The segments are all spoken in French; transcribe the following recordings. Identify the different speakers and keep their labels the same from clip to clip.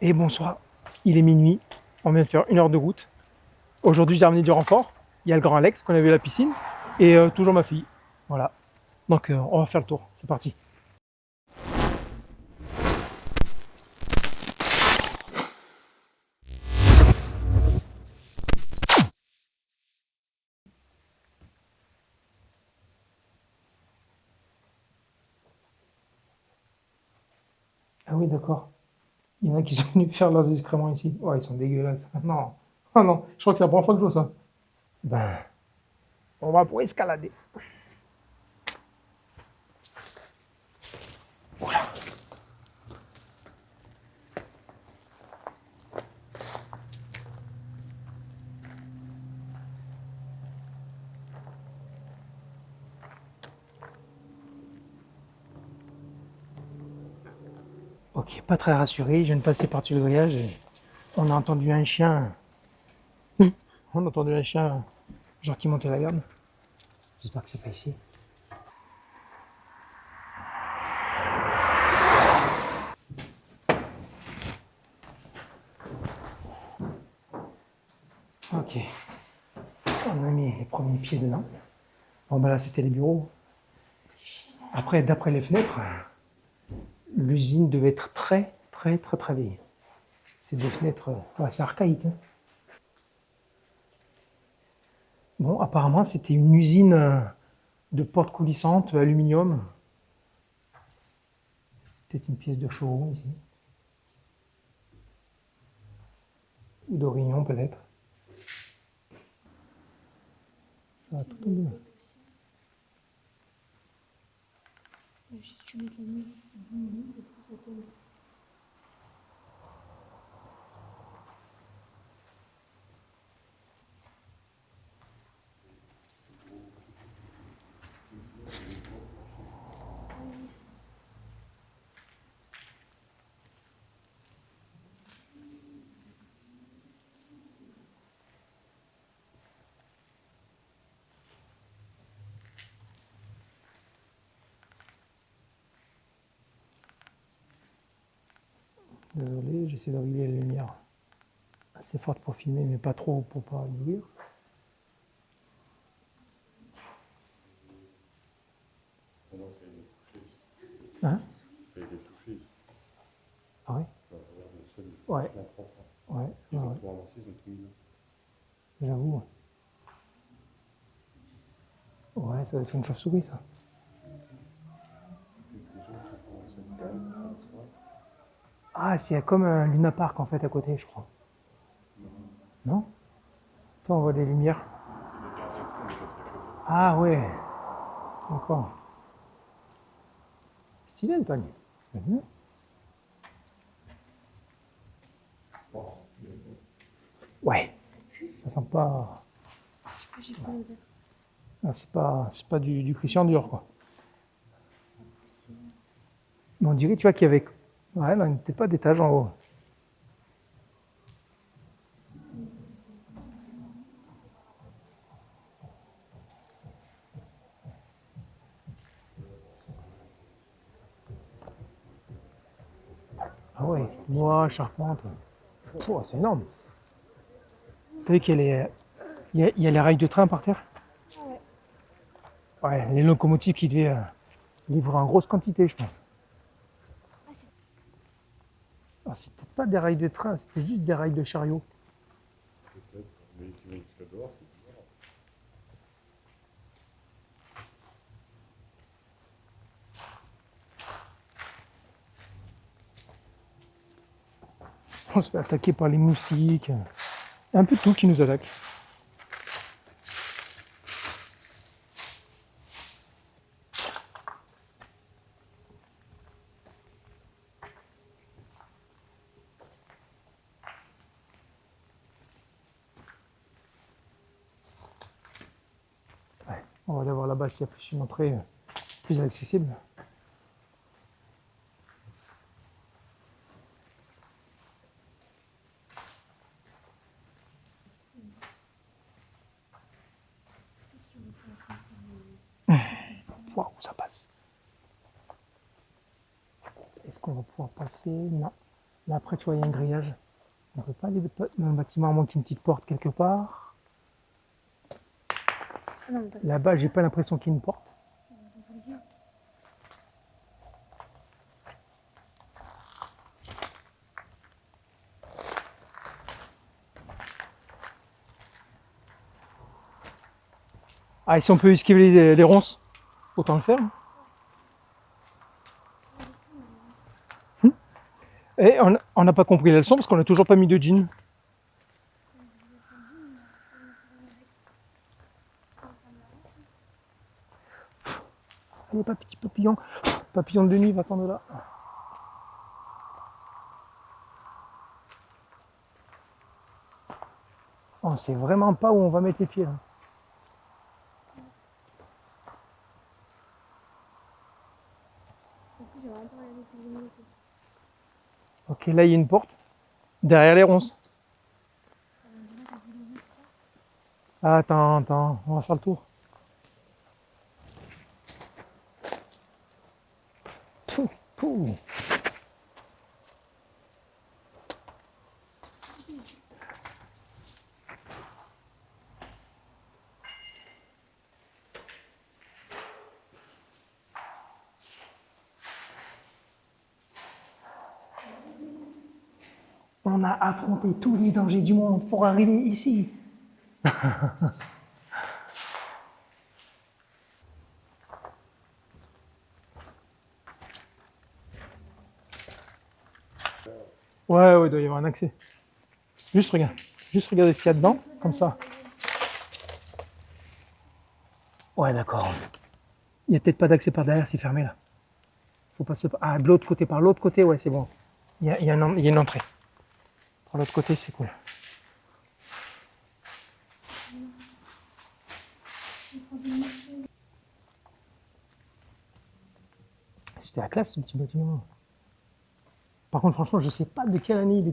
Speaker 1: Et bonsoir, il est minuit, on vient de faire 1 heure de route. Aujourd'hui j'ai ramené du renfort, il y a le grand Alex qu'on a vu à la piscine, et toujours ma fille. Voilà, donc on va faire le tour, c'est parti. Ah oui d'accord, il y en a qui sont venus faire leurs excréments ici. Ouais, ils sont dégueulasses. Non, oh non, je crois que c'est la première fois que je vois ça. Ben, on va pour escalader. Ok, pas très rassuré, je viens de passer par-dessus le grillage et on a entendu un chien. On a entendu un chien, genre qui montait la garde. J'espère que c'est pas ici. Ok, on a mis les premiers pieds dedans. Bon ben là c'était les bureaux. Après, d'après les fenêtres, l'usine devait être très vieille. C'est des fenêtres assez archaïques, hein. Bon, apparemment c'était une usine de portes coulissantes, aluminium. Peut-être une pièce de showroom ici. Ou d'Orignon peut-être. Ça va tout tomber.
Speaker 2: Juste tu mets de la musique 10 minutes parce que ça tombe.
Speaker 1: Désolé, j'essaie de régler la lumière assez forte pour filmer, mais pas trop pour pas éblouir.
Speaker 3: Ah non, ça a été touché.
Speaker 1: Hein?
Speaker 3: Ça a été touché.
Speaker 1: Ah ouais?
Speaker 3: Enfin, regarde, le sol, il est
Speaker 1: Ouais.
Speaker 3: vachement propre.
Speaker 1: Ouais,
Speaker 3: Ils
Speaker 1: ouais,
Speaker 3: ont
Speaker 1: ouais.
Speaker 3: tout ramassé, ils ont tout mis là.
Speaker 1: J'avoue. Ouais, ça doit être une chauve-souris ça.
Speaker 3: Les gens qui ont ramassé une table, François.
Speaker 1: Ah, c'est comme un Luna Park en fait à côté, je crois. Non? Toi, on voit des lumières.
Speaker 3: Les gardes et tout, on est passé à côté.
Speaker 1: Ah ouais, d'accord. Stylé le panier. Mhm. Ouais, ça sent pas.
Speaker 2: J'ai pas l'odeur.
Speaker 1: Ah, c'est pas du Christian Dior quoi. Mais on dirait, tu vois, qu'il y avait. Ouais, non, il n'était pas d'étage en haut. Ah ouais, bois, charpente. Oh, c'est énorme. T'as vu qu'il y a les rails de train par terre?
Speaker 2: Ouais.
Speaker 1: Ouais, les locomotives qui devaient livrer en grosse quantité, je pense. Ah, c'était pas des rails de train, c'était juste des rails de chariot.
Speaker 3: Peut-être, mais tu mets jusqu'à dehors, c'est bizarre.
Speaker 1: On se fait attaquer par les moustiques. Un peu tout qui nous attaque. Ouais, on va aller voir là-bas s'il y a plus une entrée plus accessible. Waouh, ça passe. Est-ce qu'on va pouvoir passer? Non. Là, après, tu vois, il y a un grillage. On ne peut pas aller dans le bâtiment à moins qu'il y ait une petite porte quelque part.
Speaker 2: Ah non, mais parce
Speaker 1: Là-bas, j'ai pas l'impression qu'il y ait une porte.
Speaker 2: que bien.
Speaker 1: Ah, et si on peut esquiver les ronces, autant le faire. Hein. Et on n'a pas compris la leçon parce qu'on n'a toujours pas mis de jean. Allez, pas petit papillon. Papillon de nuit, va-t'en de là. On sait vraiment pas où on va mettre les pieds là.
Speaker 2: En plus, j'ai vraiment pas regardé si j'ai mis les pieds.
Speaker 1: Ok, là il y a une porte. Derrière les ronces. Attends, on va faire le tour. Pouh, pouh. On a affronté tous les dangers du monde pour arriver ici. Ouais, il doit y avoir un accès. Juste regarde. Juste regardez ce qu'il y a dedans, comme ça. Ouais, d'accord. Il n'y a peut-être pas d'accès par derrière, c'est fermé là. Faut passer par... Ah, de l'autre côté, par l'autre côté, ouais, c'est bon. Il y a une entrée. Par l'autre côté, c'est cool. C'était la classe, ce petit bâtiment. Par contre, franchement, je sais pas de quelle année de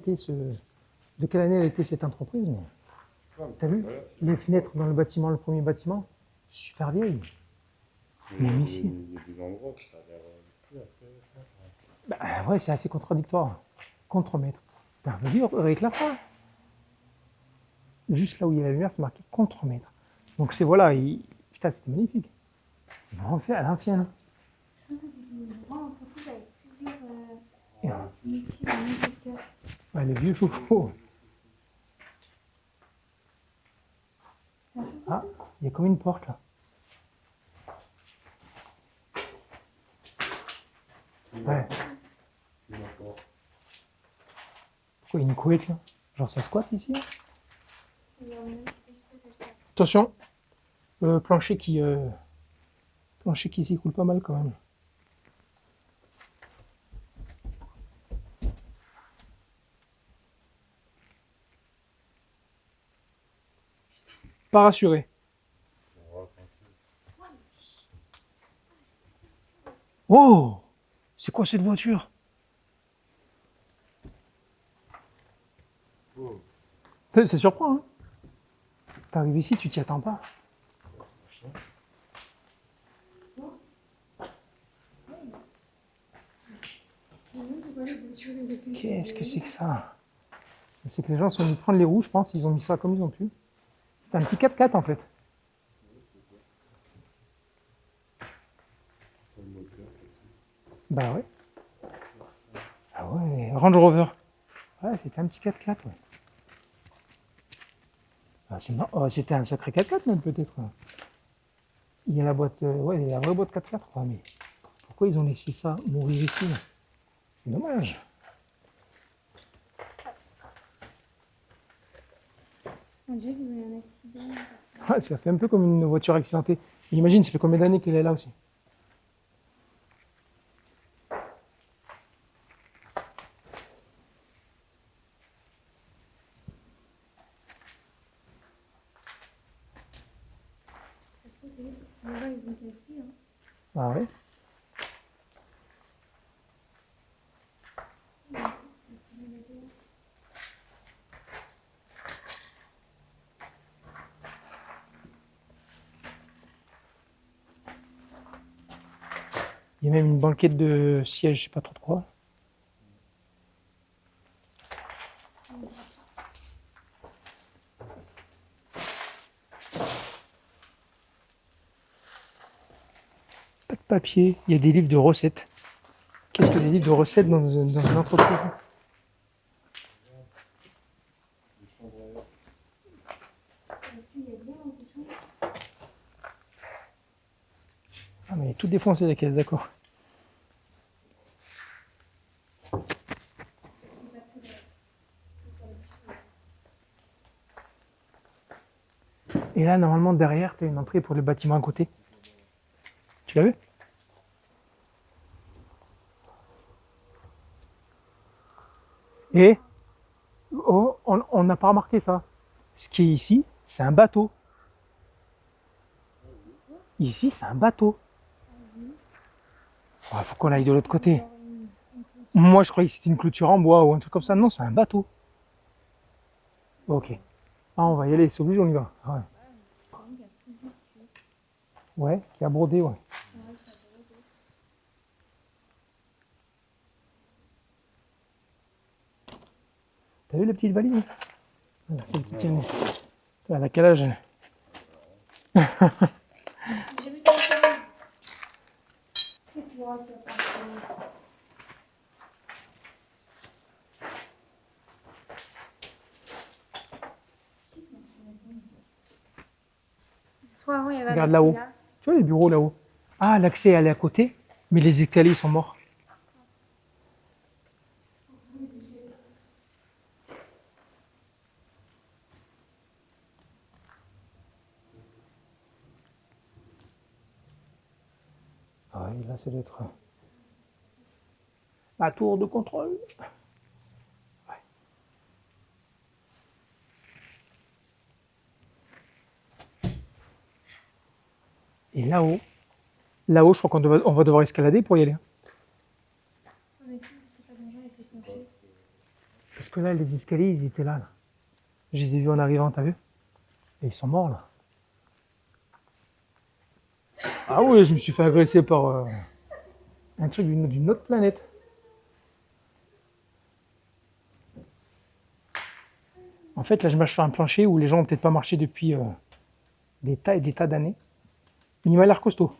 Speaker 1: quelle année elle était cette entreprise, mais t'as vu les fenêtres dans le bâtiment, le premier bâtiment, super vieille. Même ici.
Speaker 3: Il y a des endroits où ça a l'air plus assez.
Speaker 1: Bah ouais, c'est assez contradictoire. Contremaître. Putain, vas-y, réclame-toi. Juste là où il y a la lumière, c'est marqué contremaître. Donc c'est voilà, putain, c'était magnifique. C'est vraiment fait à l'ancienne.
Speaker 2: Je pense que c'est une grande entreprise avec plusieurs
Speaker 1: Et,
Speaker 2: métiers dans le même secteur.
Speaker 1: ouais, les vieux chevaux.
Speaker 2: C'est un chouette
Speaker 1: Ah,
Speaker 2: ça.
Speaker 1: il y a comme une porte là. Ouais.
Speaker 3: D'accord.
Speaker 1: Pourquoi il y a une couette là? Genre ça squatte ici là.
Speaker 2: Et à mon avis, c'est pas juste à ça.
Speaker 1: Attention, plancher qui s'écoule pas mal quand même. Pas rassuré.
Speaker 3: On va tranquille.
Speaker 1: Oh! C'est quoi cette voiture?
Speaker 3: Oh,
Speaker 1: Ça surprend, hein? T'arrives ici, tu t'y attends pas.
Speaker 3: machin.
Speaker 2: Je me demande pourquoi les voitures les plus.
Speaker 1: Qu'est-ce que c'est que ça? C'est que les gens sont venus prendre les roues, je pense, ils ont mis ça comme ils ont pu. C'est un petit 4x4 en fait.
Speaker 3: Le moteur.
Speaker 1: Bah ouais. Ah ouais, Range Rover. Ouais, c'était un petit 4x4, ouais. Ah, oh, c'était un sacré 4x4 même peut-être. Il y a la boîte, ouais, il y a la vraie boîte 4x4, quoi, mais pourquoi ils ont laissé ça mourir ici? C'est dommage.
Speaker 2: On dirait qu'ils ont eu un accident.
Speaker 1: Ouais, ça fait un peu comme une voiture accidentée. J'imagine, ça fait combien d'années qu'elle est là aussi?
Speaker 2: Ça se trouve, c'est juste que les gens, ils ont cassé. Hein.
Speaker 1: Ah ouais. Il y a même une banquette de siège, je sais pas trop de quoi. Pas de papier. Il y a des livres de recettes. Qu'est-ce que des livres de recettes dans une entreprise?
Speaker 3: Les chambres à air.
Speaker 2: Est-ce qu'il y a bien dans ces chambres?
Speaker 1: Ah, mais il est tout défoncé la caisse, d'accord. Et là, normalement, derrière, tu as une entrée pour le bâtiment à côté. Tu l'as vu? Et oh, on n'a pas remarqué ça. Ce qui est ici, c'est un bateau. Ici, c'est un bateau. Il faut qu'on aille de l'autre côté. Moi, je croyais que c'était une clôture en bois ou un truc comme ça. Non, c'est un bateau. Ok. Ah, on va y aller, c'est obligé, on y va. Ouais, ouais, qui a brodé, ouais. T'as vu la petite valise? Voilà, celle qui tient. Elle a quel âge?
Speaker 2: J'ai vu ta chambre. Et tu vois, tu vas partir. Soit avant, il y avait
Speaker 1: Regarde
Speaker 2: Alexis
Speaker 1: là-haut.
Speaker 2: là.
Speaker 1: Tu vois les bureaux là-haut? Ah, l'accès, elle est à côté, mais les escaliers sont morts. Ah oui, là, c'est d'être la tour de contrôle. Ouais. Et là-haut, je crois on va devoir escalader pour y aller.
Speaker 2: Mais est-ce que c'est pas dangereux avec les planchers?
Speaker 1: Parce que là, les escaliers, ils étaient là, là. Je les ai vus en arrivant, t'as vu? Et ils sont morts, là. Ah oui, je me suis fait agresser par un truc d'une autre planète. En fait, là, je marche sur un plancher où les gens n'ont peut-être pas marché depuis des tas et des tas d'années. Mais il m'a l'air costaud.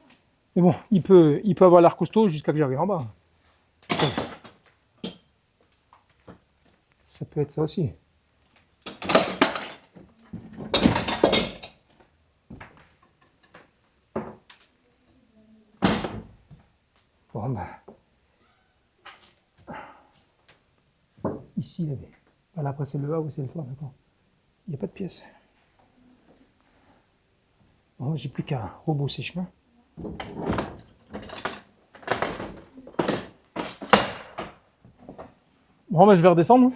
Speaker 1: Mais bon, il peut avoir l'air costaud jusqu'à que j'arrive en bas. Ça peut être ça aussi. Bon, bah. Ici, il y avait. Voilà, après, c'est le bas ou c'est le toit. Attends. Il n'y a pas de pièce. Bon, j'ai plus qu'à rebrousser chemin. Bon, bah, je vais redescendre.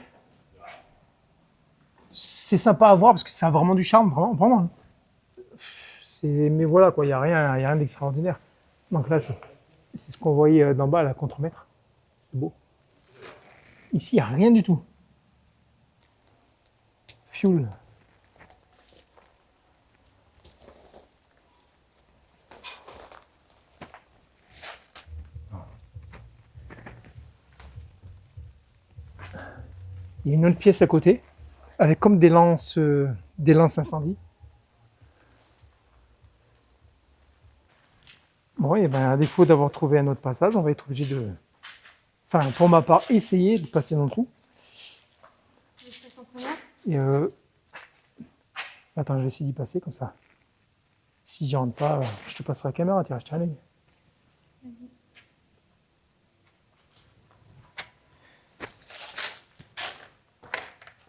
Speaker 1: C'est sympa à voir parce que ça a vraiment du charme, vraiment, vraiment. Mais voilà, quoi, il n'y a rien d'extraordinaire. Donc là, c'est ce qu'on voyait d'en bas, la contremaître. C'est beau. Ici, il n'y a rien du tout. Fuel. Il y a une autre pièce à côté, avec comme des lances incendie. Bon, et ben, à défaut d'avoir trouvé un autre passage, on va être obligé de, enfin, pour ma part, essayer de passer dans le trou. Et attends, je vais essayer d'y passer comme ça. Si j'y rentre pas, je te passerai la caméra, tiens, je tiens un œil.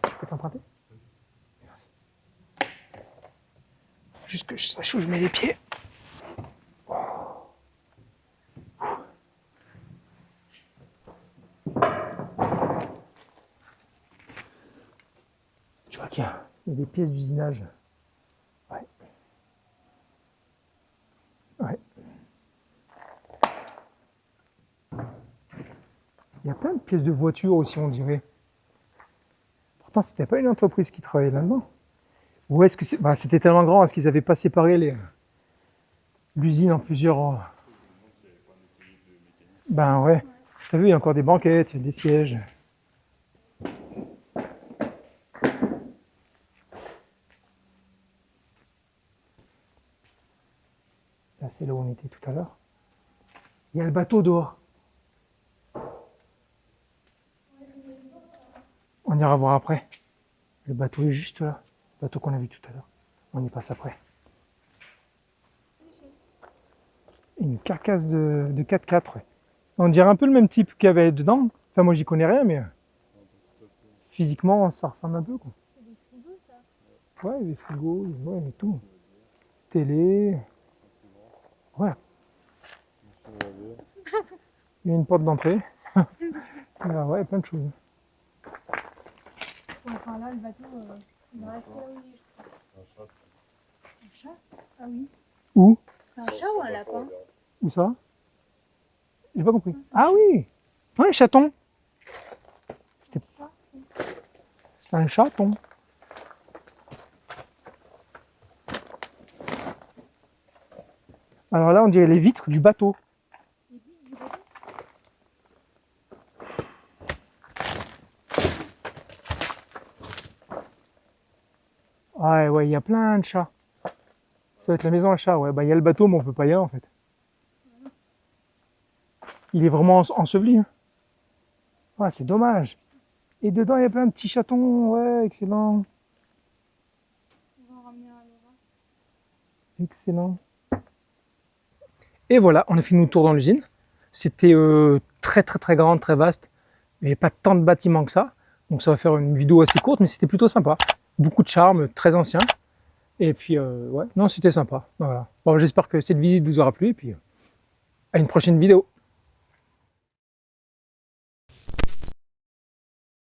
Speaker 1: Je peux t'emprunter? Merci. Juste que je sache où je mets les pieds. Tu vois qu'il y a des pièces d'usinage. Ouais. Ouais. Il y a plein de pièces de voitures aussi, on dirait. Pourtant, c'était pas une entreprise qui travaillait là-dedans. Ou est-ce que c'était tellement grand, est-ce qu'ils n'avaient pas séparé l'usine en plusieurs. Ben ouais. T'as vu, il y a encore des banquettes, il y a des sièges. c'est là où on était tout à l'heure. Il y a le bateau dehors. On ira voir après. Le bateau est juste là. Le bateau qu'on a vu tout à l'heure. On y passe après. Une carcasse de 4x4. Ouais. On dirait un peu le même type qu'il y avait dedans. Enfin, moi, j'y connais rien, mais physiquement, ça ressemble un peu, quoi.
Speaker 2: C'est des frigos, ça.
Speaker 1: Ouais, des frigos, ouais, mais tout. Télé. Ouais. Il y a une porte d'entrée. Ah ouais, plein de choses.
Speaker 2: Enfin, là, le bateau, il va rester là où il est, je crois. Un chat? Ah oui.
Speaker 1: Où?
Speaker 2: C'est un chat ou un lapin?
Speaker 1: Où ça? J'ai pas compris.
Speaker 2: Non, c'est un
Speaker 1: Ah oui! Ouais, chaton.
Speaker 2: chat, oui.
Speaker 1: C'est un chaton. Alors là, on dirait les vitres du bateau.
Speaker 2: Les billes du bateau?
Speaker 1: Ouais, ouais, il y a plein de chats. Ça va être la maison à chat, ouais. Bah, il y a le bateau, mais on peut pas y aller, en fait. Il est vraiment enseveli, hein. Ah, c'est dommage. Et dedans, il y a plein de petits chatons. Ouais, excellent.
Speaker 2: On va en ramener un à Laura.
Speaker 1: Excellent. Et voilà, on a fini notre tour dans l'usine. C'était très très très grand, très vaste. Il n'y avait pas tant de bâtiments que ça. Donc ça va faire une vidéo assez courte, mais c'était plutôt sympa. Beaucoup de charme, très ancien. Et puis, ouais, non, c'était sympa. Voilà. Bon, j'espère que cette visite vous aura plu. Et puis, à une prochaine vidéo.